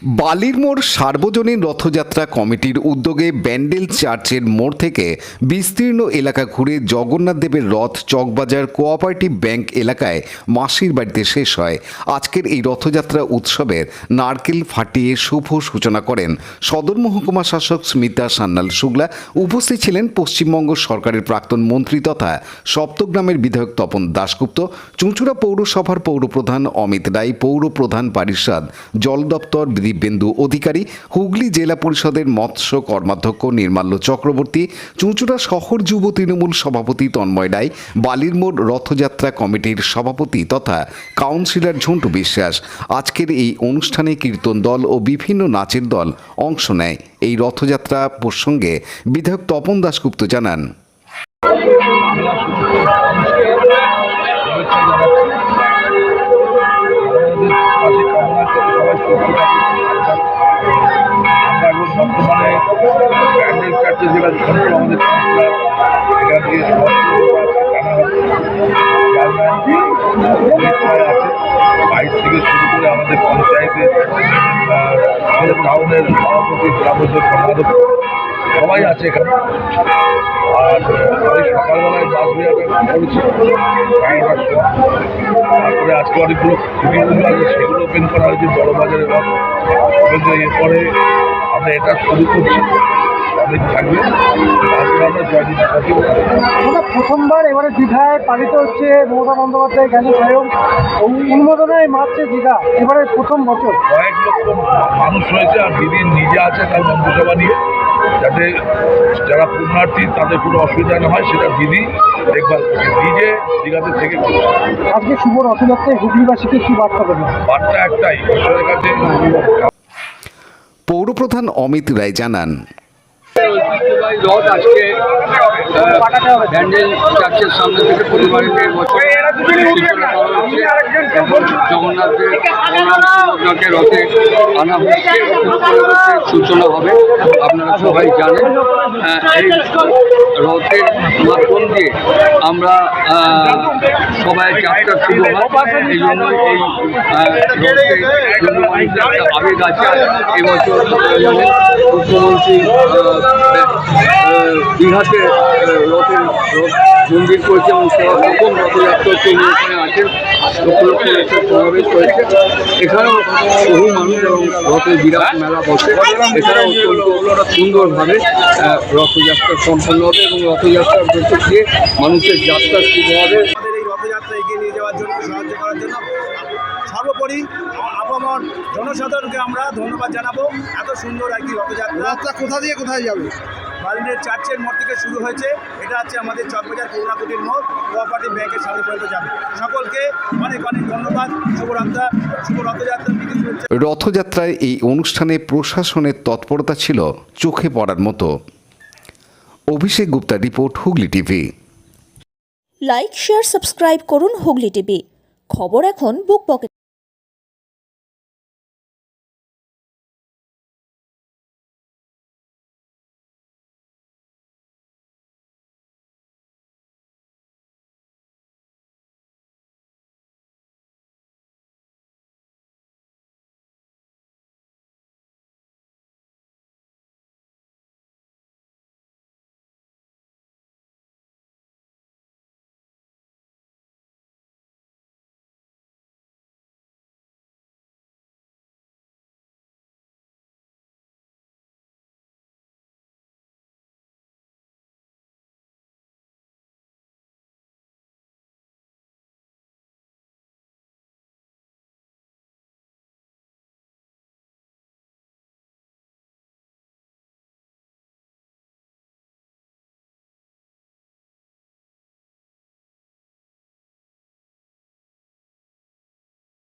বালির মোড় সার্বজনীন রথযাত্রা কমিটির উদ্যোগে ব্যান্ডেল চার্চের মোড় থেকে বিস্তীর্ণ এলাকা ঘুরে জগন্নাথ দেবের রথ চকবাজার কোঅপারেটিভ ব্যাংক এলাকায় মাসির বাড়িতে শেষ হয়। আজকের এই রথযাত্রা উৎসবের নারকেল ফাটিয়ে শুভ সূচনা করেন সদর মহকুমা শাসক স্মিতা সান্যাল শুক্লা। উপস্থিত ছিলেন পশ্চিমবঙ্গ সরকারের প্রাক্তন মন্ত্রী তথা সপ্তগ্রামের বিধায়ক তপন দাশগুপ্ত, চুঁচুড়া পৌরসভার পৌরপ্রধান অমিত রায়, পৌর প্রধান পারিষদ জল দপ্তর দিব্যেন্দু অধিকারী, হুগলি জেলা পরিষদের মৎস্য কর্মাধ্যক্ষ নির্মাল্য চক্রবর্তী, চুঁচুড়া শহর যুব তৃণমূল সভাপতি তন্ময় রায়, বালির মোড় রথযাত্রা কমিটির সভাপতি তথা কাউন্সিলর ঝন্টু বিশ্বাস। আজকের এই অনুষ্ঠানে কীর্তন দল ও বিভিন্ন নাচের দল অংশ নেয়। এই রথযাত্রা প্রসঙ্গে বিধায়ক তপন দাশগুপ্ত জানান, বর্তমানে ব্যান্ডেল চার্চে যেটা ঝন্টু আমাদের আছে 22 থেকে শুরু করে আমাদের পঞ্চায়েতের আমাদের টাউনের সভাপতি গ্রামোদ্যোগ সম্পাদক সবাই আছে এখানে। আর ওই সকালবেলায় বাস বিরাটা করেছি, তারপরে আজকে অনেকগুলো খুঁটিগুলো আছে সেগুলো ওপেন করা হয়েছে বড়বাজারের রথ। এরপরে আমরা এটা শুরু করছি, অনেক থাকবে, তারপরে আমরা জয়দিন প্রথমবার এবারে দীঘায় পালিত হচ্ছে মমতা বন্দ্যোপাধ্যায় জ্ঞানী স্বয়ং অনুমোদনায় মারছে দীঘা, এবারে প্রথম বছর কয়েক লক্ষ মানুষ হয়েছে। আর দিদি নিজে আছে তার মন্ত্রিসভা নিয়ে, যাতে যারা পুণ্যার্থী তাদের কোনো অসুবিধা না হয় সেটা দিদি দেখভাল করছে, নিজে দীঘাতে থেকে করছে। আজকে শুভ রথযাত্রায় হুগলিবাসীকে কি বার্তা দেবেন? বার্তা একটাই, ঈশ্বরের কাছে। পৌরপ্রধান অমিত রায় জানান, ঐতিহ্যবাহী রথ আজকে ব্যান্ডেল চার্চের সামনে থেকে পরিবারের সূচনা করা হচ্ছে এবং জগন্নাথের জগন্নাথকে রথে আনা হচ্ছে, সূচনা হবে। আপনারা সবাই জানেন এই রথের মাধ্যম দিয়ে আমরা সবাই যাত্রা শুরু হয়। এই জন্য এই রথে একটা আবেগ আছে। এবছর মুখ্যমন্ত্রী দীঘাতে রথের মন্দির করেছে এবং সেবা প্রথম রথযাত্রা তিনি এখানে আছেন, লক্ষ লক্ষ লোকের সমাবেশ করেছে। এখানেও বহু মানুষ এবং রথের বিরাট মেলা বসে। এছাড়াও অত্যন্ত সুন্দরভাবে রথযাত্রা সম্পন্ন হবে এবং রথযাত্রার ভেতর দিয়ে মানুষের যাত্রা শুরু হবে। আমাদের এই রথযাত্রা এগিয়ে নিয়ে যাওয়ার জন্য, সাহায্য করার জন্য সর্বোপরি আপামর জনসাধারণকে আমরা ধন্যবাদ জানাবো। এত সুন্দর একটি রথযাত্রা কোথা দিয়ে কোথায় যাবে? বালির চার্চের মোড় থেকে শুরু হয়েছে, এটা হচ্ছে আমাদের চকবাজার করুণাকুটির মোড়, কোঅপারেটিভ ব্যাংকের সামনে পর্যন্ত যাবে। সকলকে অনেক অনেক ধন্যবাদ। শুভ রথযাত্রা। রথযাত্রায় এই অনুষ্ঠানে প্রশাসনের তৎপরতা ছিল চোখে পড়ার মতো। Abhishek Gupta report, Hooghly TV. Like, share, subscribe করুন হুগলি টিভি। খবর এখন বুক পকেট।